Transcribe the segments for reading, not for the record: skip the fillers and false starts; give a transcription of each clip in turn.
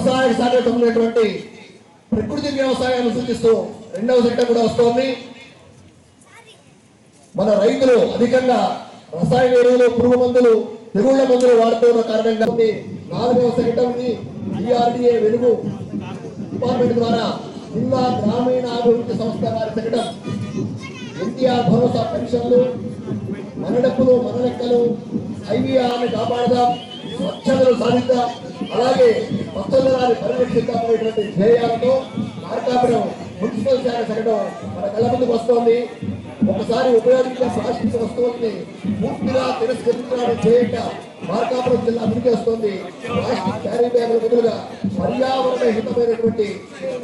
వ్యవసాయ సాధ్యత ఉన్నటువంటి ప్రకృతి వ్యవసాయాన్ని సూచిస్తూ రెండవ సెక్టర్ కూడా వస్తోంది. మన రైతులు అధికంగా రసాయన ఎరువులు, పురుగు మందులు, తెగుళ్ల మందులు వాడుతున్న కారణంగా నాలుగవ సెక్టర్ DRDA వెలుగు డిపార్ట్మెంట్ ద్వారా జిల్లా గ్రామీణ అభివృద్ధి సంస్థ వారి సెక్టర్ NTR భరోసా పెన్షన్లు, మన డబ్బులు మన లెక్కలు, IVRని కాపాడదాం, స్వచ్ఛతను సాధిద్దాం, అలాగే స్వచ్ఛందాన్ని పరిరక్షిద్దామనేటువంటి ధ్యేయాలతో మార్కాపురం మున్సిపల్ శాఖ సెక్టర్ మన కళ్ళ ముందుకు వస్తోంది. ఒకసారి ఉపయోగించిన ప్లాస్టిక్ వస్తువుల్ని పూర్తిగా తిరస్కరించడానికి ధ్యేయంగా మార్కాపురం జిల్లా ముందుకు వస్తోంది. ప్లాస్టిక్ క్యారీ బ్యాగుల బదులుగా పర్యావరణ హితమైనటువంటి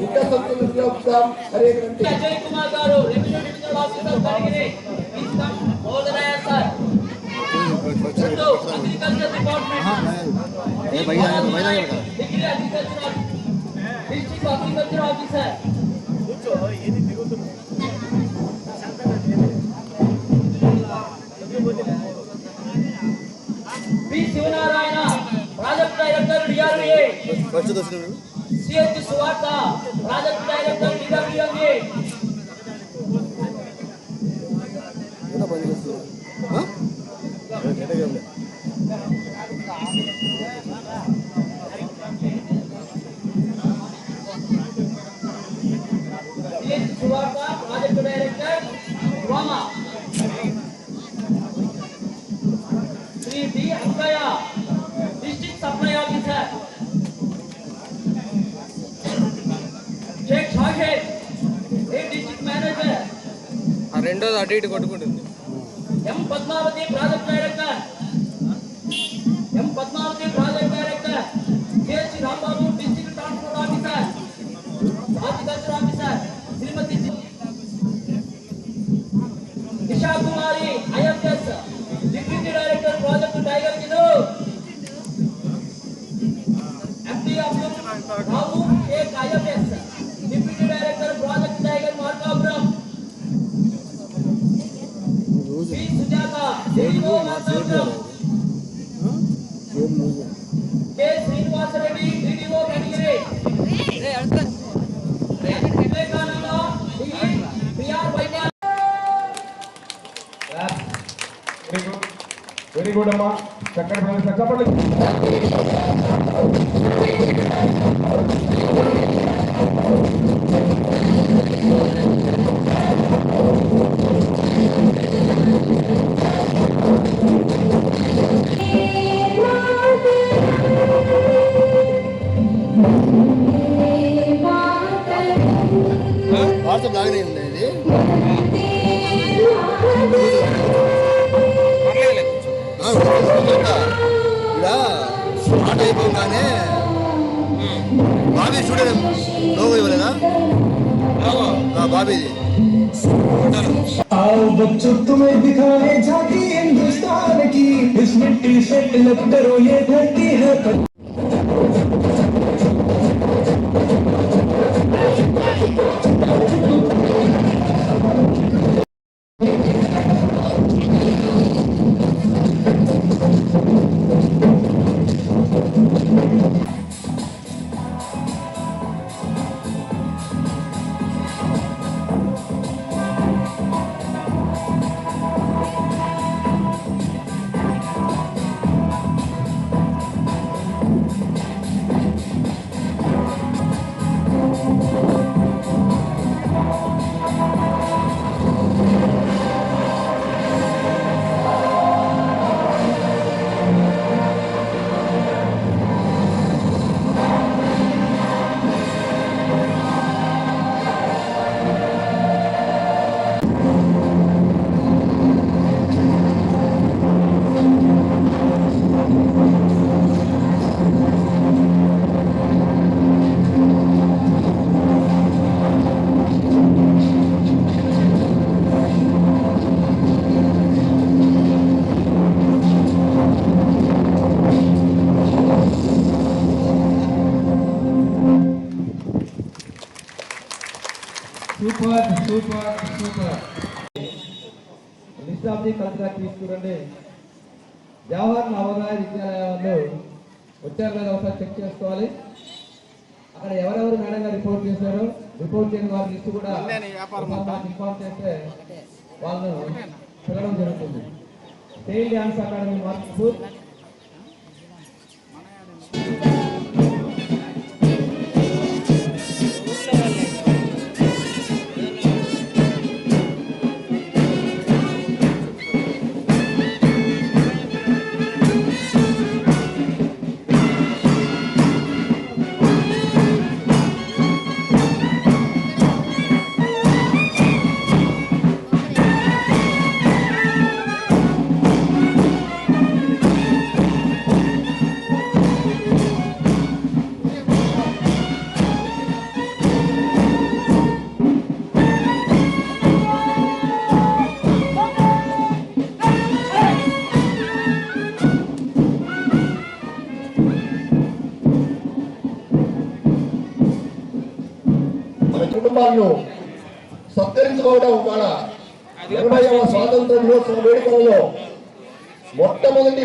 గుడ్డ సంచులు ఉపయోగిస్తాం అనేటువంటి Sivanarayana project director DRDA, CH Suvartha project director DWMA, CH Suvartha project director వామా, Shri D Ankaiah district supply officer, Sheikh షాషేద్ డిస్ట్రిక్ట్ మేనేజర్, రెండోది అటు ఇటు కొట్టుకుంటుంది. M Padmavathi project director, CH Rambabu district transport officer, horticulture officer, Shrimati Nisha Kumari IFS deputy director project tiger కింద, MD Abdul Rao IFS deputy director project tiger Markapuram, P Sujatha DO Markapuram, K Srinivasareddy DDO Kanigiri, Vivekananda PR వైద్య. Very good అమ్మా, చక్కటి ప్రదర్శన, చెప్పండి. వాట్సాప్ లాగానే ఉంది ఇది. స్టార్ట్ అయిపోగానే బాబీ స్టూడియో లోగో ఇవ్వలేదా? బాబీది. आओ बच्चों तुम्हें दिखाए झांकी हिंदुस्तान की, इस मिट्टी से तिलक करो ये धरती है। Super super super. List of the collector తీసుకురండి. జవహర్ నవోదయ విద్యాలయాల్లో వచ్చారు లేదా ఒకసారి చెక్ చేసుకోవాలి. అక్కడ ఎవరెవరు మేడం గారు రిపోర్ట్ చేశారో రిపోర్ట్ చేయని వారి లిస్టు కూడా ఇన్ఫార్మ్ చేస్తే వాళ్ళను పిలవడం జరుగుతుంది. స్టేట్ డ్యాన్స్ అకాడమీ మార్క్పూర్, మన కుటుంబాలను సత్కరించుకోవడం వాళ్ళ 20వ స్వాతంత్ర దినోత్సవ వేడుకలలో మొట్టమొదటి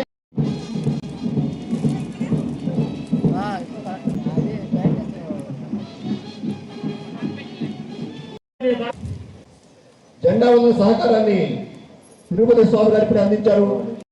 జెండా వందన సహకారాన్ని తిరుపతి స్వామి గారికి అందించారు.